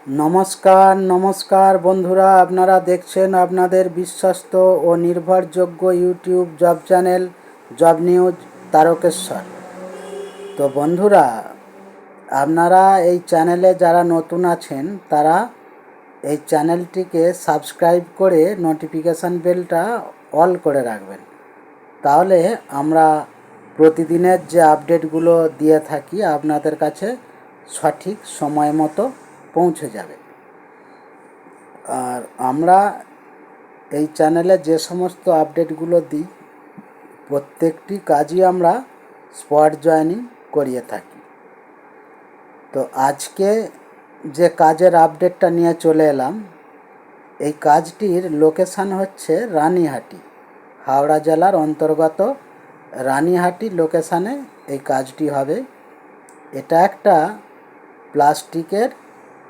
নমস্কার নমস্কার বন্ধুরা, আপনারা দেখছেন আপনাদের বিশ্বস্ত ও নির্ভরযোগ্য YouTube job channel job news Tarakeswar. তো বন্ধুরা, আপনারা এই চ্যানেলে যারা নতুন আছেন তারা এই চ্যানেলটিকে সাবস্ক্রাইব করে নোটিফিকেশান বেলটা অল করে রাখবেন। তাহলে আমরা প্রতিদিনের যে আপডেটগুলো দিয়ে থাকি আপনাদের কাছে সঠিক সময় মতো পৌঁছে যাবে। আর আমরা এই চ্যানেলে যে সমস্ত আপডেটগুলো দিই প্রত্যেকটি কাজই আমরা স্পট জয়েনিং করিয়ে থাকি। তো আজকে যে কাজের আপডেটটা নিয়ে চলে এলাম, এই কাজটির লোকেশান হচ্ছে রানীহাটি, হাওড়া জেলার অন্তর্গত রানীহাটি লোকেশানে এই কাজটি হবে। এটা একটা প্লাস্টিকের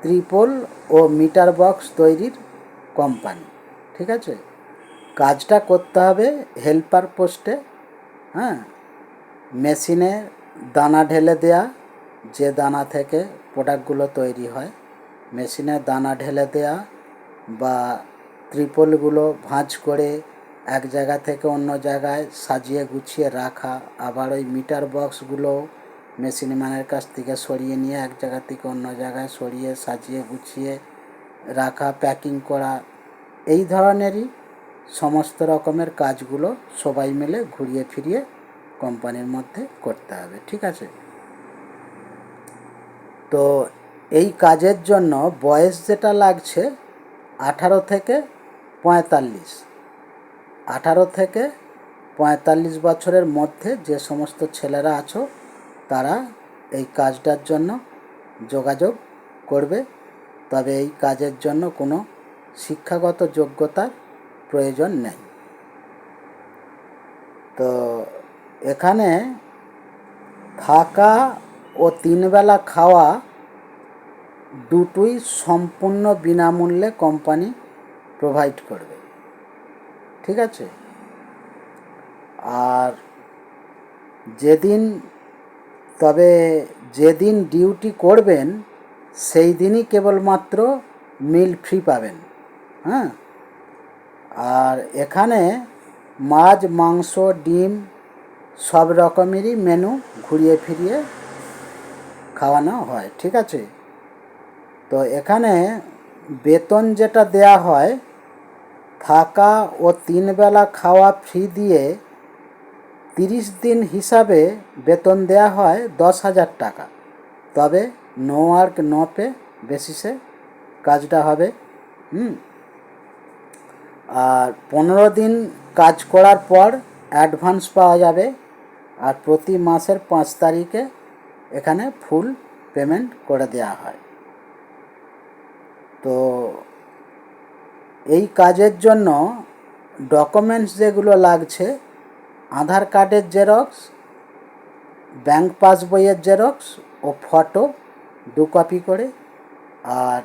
ত্রিপল ও মিটার বক্স তৈরির কোম্পানি। ঠিক আছে, কাজটা করতে হবে হেল্পার পোস্টে। হ্যাঁ, মেশিনে দানা ঢেলে দেয়া, যে দানা থেকে প্রোডাক্টগুলো তৈরি হয়, মেশিনে দানা ঢেলে দেয়া বা ত্রিপলগুলো ভাঁজ করে এক জায়গা থেকে অন্য জায়গায় সাজিয়ে গুছিয়ে রাখা, আবার ওই মিটার বক্সগুলো মেশিন ম্যানের কাছ থেকে সরিয়ে নিয়ে এক জায়গা থেকে অন্য জায়গায় সরিয়ে সাজিয়ে গুছিয়ে রাখা, প্যাকিং করা, এই ধরনেরই সমস্ত রকমের কাজগুলো সবাই মিলে ঘুরিয়ে ফিরিয়ে কোম্পানির মধ্যে করতে হবে। ঠিক আছে, তো এই কাজের জন্য বয়স যেটা লাগছে 18 থেকে 45, 18 থেকে 45 বছরের মধ্যে যে সমস্ত ছেলেরা আছো তারা এই কাজটার জন্য যোগাযোগ করবে। তবে এই কাজের জন্য কোনো শিক্ষাগত যোগ্যতার প্রয়োজন নেই। তো এখানে থাকা ও 3 বেলা খাওয়া দুটোই সম্পূর্ণ বিনামূল্যে কোম্পানি প্রোভাইড করবে। ঠিক আছে, আর যেদিন ডিউটি করবেন সেই দিনই কেবলমাত্র মিল ফ্রি পাবেন। হ্যাঁ, আর এখানে মাছ, মাংস, ডিম সব রকমেরই মেনু ঘুরিয়ে ফিরিয়ে খাওয়ানো হয়। ঠিক আছে, তো এখানে বেতন যেটা দেয়া হয়, থাকা ও 3 বেলা খাওয়া ফ্রি দিয়ে 30 দিন হিসাবে বেতন দেয়া হয় 10,000 টাকা। তবে নো ওয়ার্ক নো পে বেসিসে কাজটা হবে। আর 15 দিন কাজ করার পর অ্যাডভান্স পাওয়া যাবে। আর প্রতি মাসের 5 তারিখে এখানে ফুল পেমেন্ট করে দেওয়া হয়। তো এই কাজের জন্য ডকুমেন্টস যেগুলো লাগছে, আধার কার্ডের জেরক্স, ব্যাংক পাসবইয়ের জেরক্স ও ফটো 2 কপি করে, আর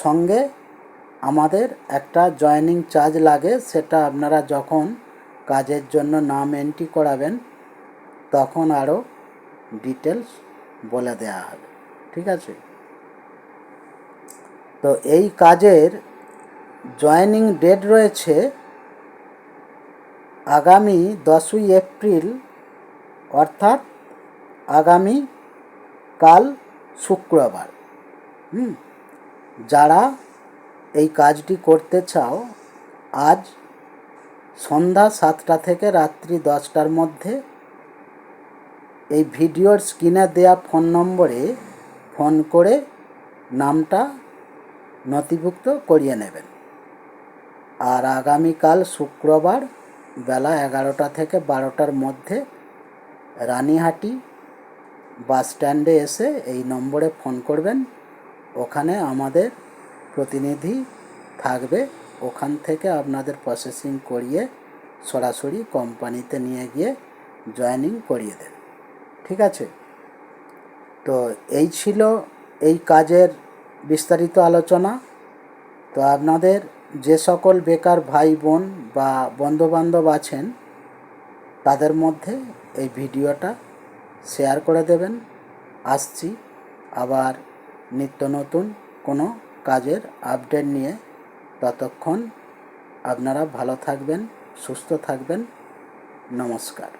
সঙ্গে আমাদের একটা জয়েনিং চার্জ লাগে, সেটা আপনারা যখন কাজের জন্য নাম এন্ট্রি করাবেন তখন আরও ডিটেলস বলে দেওয়া হবে। ঠিক আছে, তো এই কাজের জয়েনিং ডেট রয়েছে আগামী 10ই এপ্রিল, অর্থাৎ আগামী কাল শুক্রবার। যারা এই কাজটি করতে চাও, আজ সন্ধ্যা 7টা থেকে রাত্রি 10টার মধ্যে এই ভিডিওর স্ক্রিনে দেয়া ফোন নম্বরে ফোন করে নামটা নথিভুক্ত করিয়ে নেবেন। আর আগামীকাল শুক্রবার বেলা 11টা থেকে 12টার মধ্যে রানীহাটি বাস স্ট্যান্ডে এসে এই নম্বরে ফোন করবেন। ওখানে আমাদের প্রতিনিধি থাকবে, ওখান থেকে আপনাদের প্রসেসিং করিয়ে সরাসরি কোম্পানিতে নিয়ে গিয়ে জয়েনিং করিয়ে দেবে। ঠিক আছে, তো এই ছিল এই কাজের বিস্তারিত আলোচনা। তো আপনাদের যে সকল বেকার ভাই বোন বা বন্ধুবান্ধব আছেন তাদের মধ্যে এই ভিডিওটা শেয়ার করে দেবেন। আসছি আবার নিত্য নতুন কোনো কাজের আপডেট নিয়ে। ততক্ষণ আপনারা ভালো থাকবেন, সুস্থ থাকবেন। নমস্কার।